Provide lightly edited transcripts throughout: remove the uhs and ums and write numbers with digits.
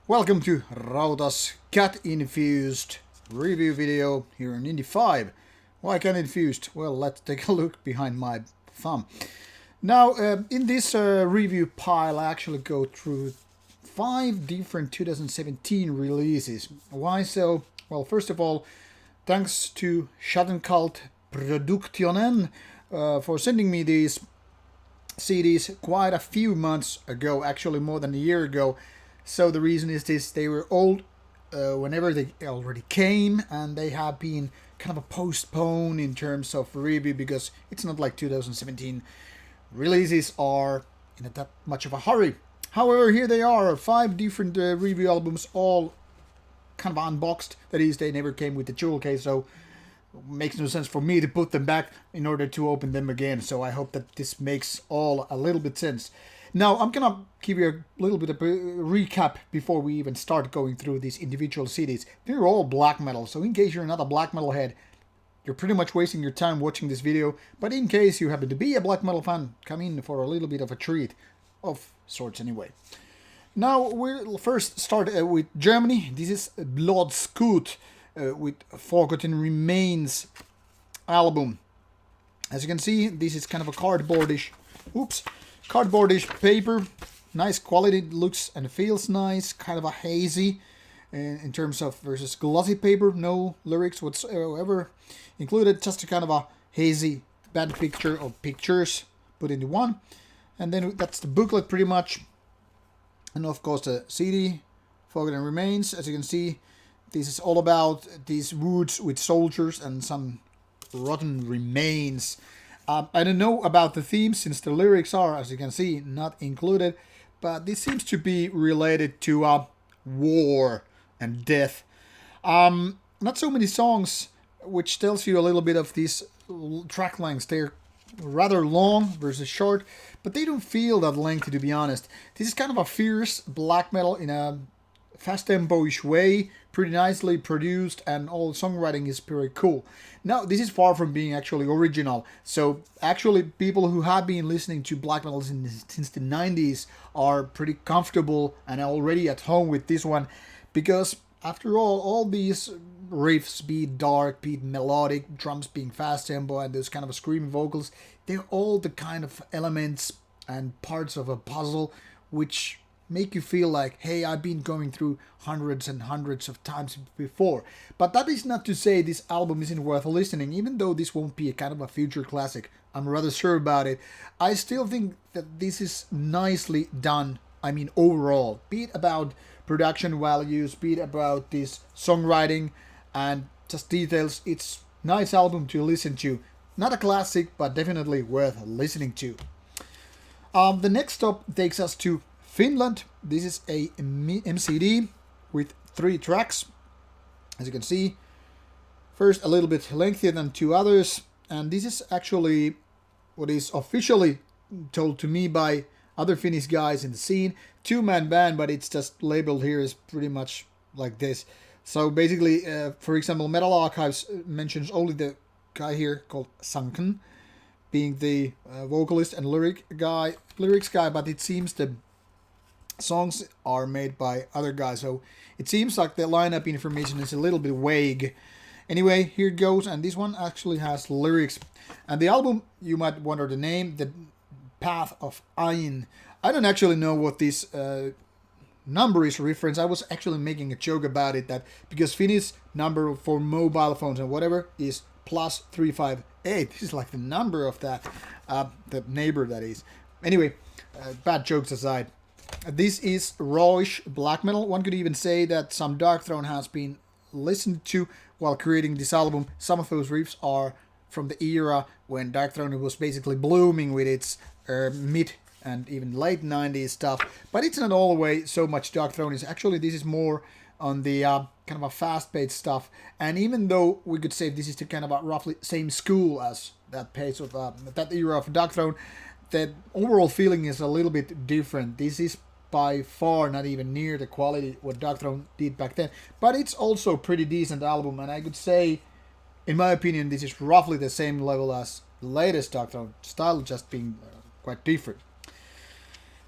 Welcome to Rauta's cat-infused review video here on Indy 5. Why cat-infused? Well, let's take a look behind my thumb. Now, in this review pile, I actually go through 5 different 2017 releases. Why so? Well, first of all, thanks to Schattenkult Produktionen for sending me these CDs quite a few months ago, actually more than a year ago. So the reason is this: they were old whenever they already came, and they have been kind of postponed in terms of review because it's not like 2017 releases are in that much of a hurry. However, here they are, 5 different review albums, all kind of unboxed. That is, they never came with the jewel case, so it makes no sense for me to put them back in order to open them again. So I hope that this makes all a little bit sense. Now, I'm gonna give you a little bit of a recap before we even start going through these individual CDs. They're all black metal, so in case you're not a black metal head, you're pretty much wasting your time watching this video. But in case you happen to be a black metal fan, come in for a little bit of a treat, of sorts anyway. Now, we'll first start with Germany. This is Blodskut with Forgotten Remains album. As you can see, this is kind of a cardboardish paper. Nice quality, looks and feels nice. Kind of a hazy in terms of versus glossy paper. No lyrics whatsoever included. Just a kind of a hazy band picture or pictures put into one. And then that's the booklet pretty much. And of course the CD, Forgotten Remains. As you can see, this is all about these woods with soldiers and some rotten remains. I don't know about the theme since the lyrics are, as you can see, not included, but this seems to be related to war and death. Not so many songs, which tells you a little bit of these track lengths. They're rather long versus short, but they don't feel that lengthy, to be honest. This is kind of a fierce black metal in a fast tempo-ish way, pretty nicely produced, and all songwriting is pretty cool. Now, this is far from being actually original, so actually people who have been listening to black metal since the 90s are pretty comfortable and already at home with this one, because after all these riffs, be it dark, be it melodic, drums being fast tempo, and those kind of screaming vocals, they're all the kind of elements and parts of a puzzle which make you feel like, hey, I've been going through hundreds and hundreds of times before. But that is not to say this album isn't worth listening, even though this won't be a kind of a future classic. I'm rather sure about it. I still think that this is nicely done. I mean, overall, be it about production values, be it about this songwriting and just details, it's a nice album to listen to. Not a classic, but definitely worth listening to. The next stop takes us to Finland. This is a MCD with 3 tracks. As you can see, first a little bit lengthier than 2 others, and this is actually what is officially told to me by other Finnish guys in the scene. 2-man band, but it's just labeled here as pretty much like this. So basically, for example, Metal Archives mentions only the guy here called Sanken being the vocalist and lyrics guy, but it seems the songs are made by other guys, so it seems like the lineup information is a little bit vague. Anyway, here it goes, and this one actually has lyrics. And the album, you might wonder the name, the Path of Ayin. I don't actually know what this number is reference. I was actually making a joke about it, that because Finnish number for mobile phones and whatever is +358. This is like the number of that, the neighbor that is. Anyway, bad jokes aside. This is rawish black metal. One could even say that some Darkthrone has been listened to while creating this album. Some of those riffs are from the era when Darkthrone was basically blooming with its mid and even late 90s stuff. But it's not all the way so much Darkthrone. Actually, this is more on the kind of a fast-paced stuff. And even though we could say this is the kind of a roughly same school as that pace of that era of Darkthrone, the overall feeling is a little bit different. This is by far not even near the quality what Darkthrone did back then, but it's also a pretty decent album, and I could say, in my opinion, this is roughly the same level as the latest Darkthrone, style just being quite different.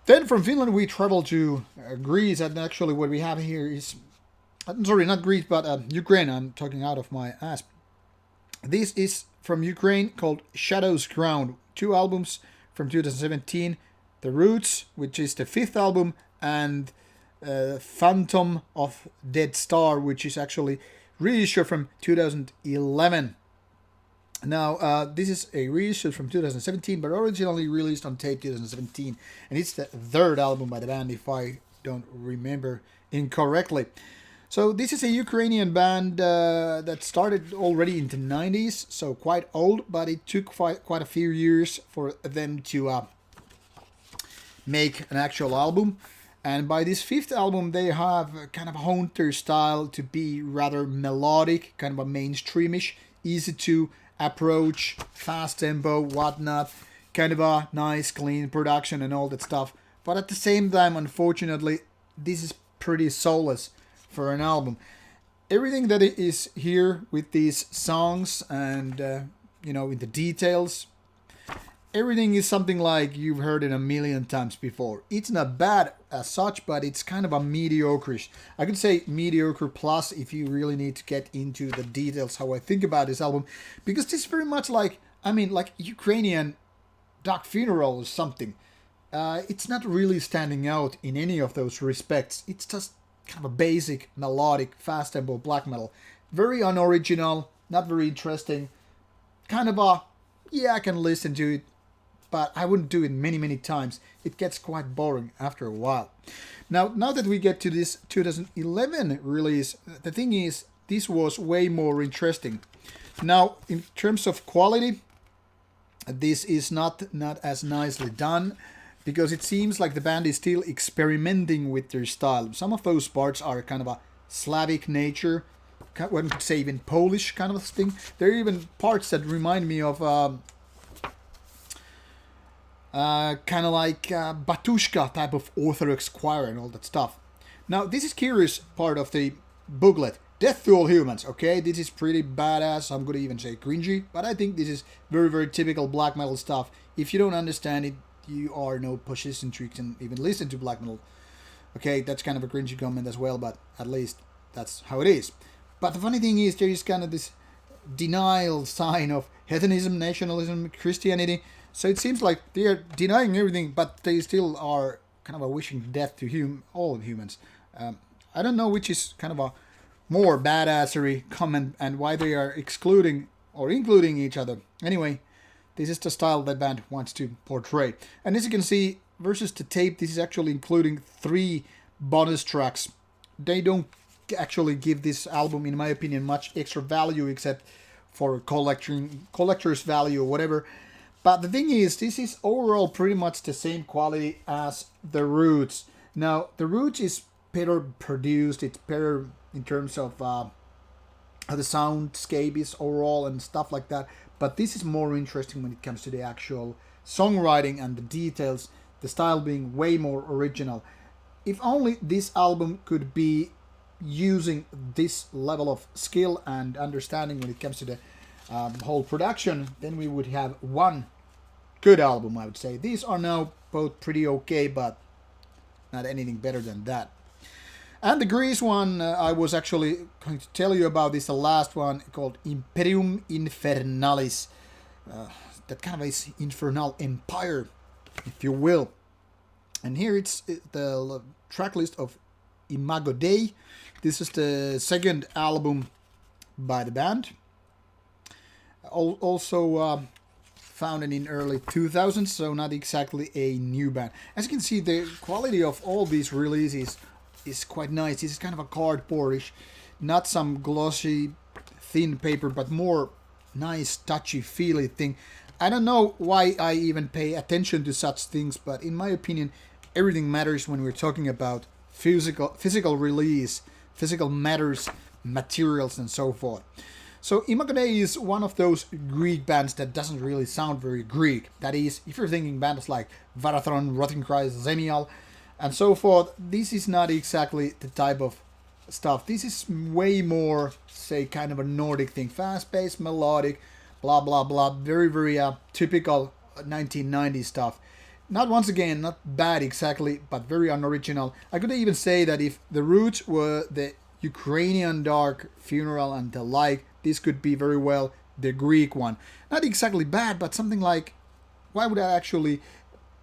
Then from Finland we travel to Greece, and actually what we have here is, sorry, not Greece, but Ukraine. I'm talking out of my ass. This is from Ukraine, called Shadows Ground. 2 albums from 2017. The Roots, which is the 5th album, and Phantom of Dead Star, which is actually reissue from 2011. Now, this is a reissue from 2017, but originally released on tape 2017, and it's the 3rd album by the band, if I don't remember incorrectly. So this is a Ukrainian band that started already in the 90s, so quite old, but it took quite a few years for them to make an actual album. And by this 5th album, they have kind of honed their style to be rather melodic, kind of a mainstreamish, easy to approach, fast tempo, whatnot, kind of a nice, clean production and all that stuff. But at the same time, unfortunately, this is pretty soulless for an album. Everything that is here with these songs and, in the details, everything is something like you've heard it a million times before. It's not bad as such, but it's kind of a mediocre-ish. I could say mediocre plus if you really need to get into the details how I think about this album, because this is very much like Ukrainian Dark Funeral or something. It's not really standing out in any of those respects. It's just kind of a basic, melodic, fast tempo black metal. Very unoriginal, not very interesting. Kind of a, yeah, I can listen to it, but I wouldn't do it many times. It gets quite boring after a while. Now that we get to this 2011 release, the thing is, this was way more interesting. Now, in terms of quality, this is not as nicely done, because it seems like the band is still experimenting with their style. Some of those parts are kind of a Slavic nature, one could say even Polish kind of thing. There are even parts that remind me of kind of like Batushka type of Orthodox choir and all that stuff. Now, this is curious part of the booklet. Death to all humans, okay? This is pretty badass. I'm gonna even say cringy, but I think this is very typical black metal stuff. If you don't understand it, you are no position tricks and even listen to black metal. Okay, that's kind of a cringy comment as well, but at least that's how it is. But the funny thing is, there is kind of this denial sign of hedonism, nationalism, Christianity. So it seems like they are denying everything, but they still are kind of a wishing death to all humans. I don't know which is kind of a more badassery comment and why they are excluding or including each other. Anyway, this is the style that band wants to portray. And as you can see, versus the tape, this is actually including 3 bonus tracks. They don't actually give this album, in my opinion, much extra value except for collector's value or whatever. But the thing is, this is overall pretty much the same quality as The Roots. Now, The Roots is better produced, it's better in terms of how the soundscape is overall and stuff like that. But this is more interesting when it comes to the actual songwriting and the details, the style being way more original. If only this album could be using this level of skill and understanding when it comes to the whole production, then we would have one good album, I would say. These are now both pretty okay, but not anything better than that. And the Greece one, I was actually going to tell you about this, the last one, called Imperium Infernalis. That kind of is infernal empire, if you will. And here it's the track list of Imago Dei. This is the 2nd album by the band. Also founded in early 2000s, so not exactly a new band. As you can see, the quality of all these releases is quite nice. This is kind of a cardboardish, not some glossy, thin paper, but more nice, touchy-feely thing. I don't know why I even pay attention to such things, but in my opinion, everything matters when we're talking about physical release, physical matters, materials, and so forth. So Imago Dei is one of those Greek bands that doesn't really sound very Greek. That is, if you're thinking bands like Varathron, Rottenkreis, Zemial, and so forth, this is not exactly the type of stuff. This is way more, say, kind of a Nordic thing. Fast-paced, melodic, blah, blah, blah. Very typical 1990s stuff. not once again, not bad exactly, but very unoriginal. I could even say that if the roots were the Ukrainian dark funeral and the like, this could be very well the Greek one. Not exactly bad, but something like, why would I actually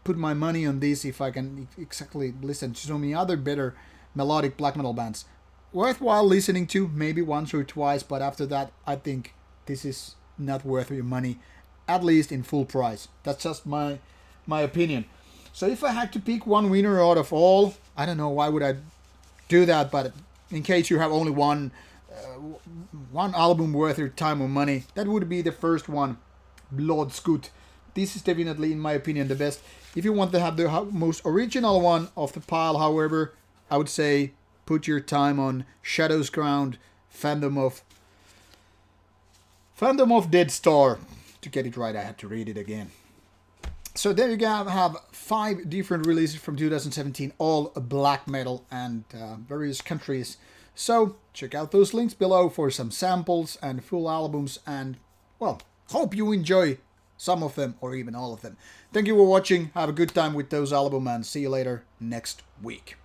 put my money on this if I can exactly listen to so many other better melodic black metal bands? Worthwhile listening to, maybe once or twice, but after that, I think this is not worth your money, at least in full price. That's just my opinion. So if I had to pick one winner out of all, I don't know why would I do that, but in case you have only one album worth your time or money, that would be the first one, Blodskut. This is definitely, in my opinion, the best. If you want to have the most original one of the pile, however, I would say put your time on Shadow's Ground, Phantom of Dead Star. To get it right, I had to read it again. So there you go, have 5 different releases from 2017, all black metal and various countries. So check out those links below for some samples and full albums, and well, hope you enjoy some of them or even all of them. Thank you for watching, have a good time with those albums, and see you later next week.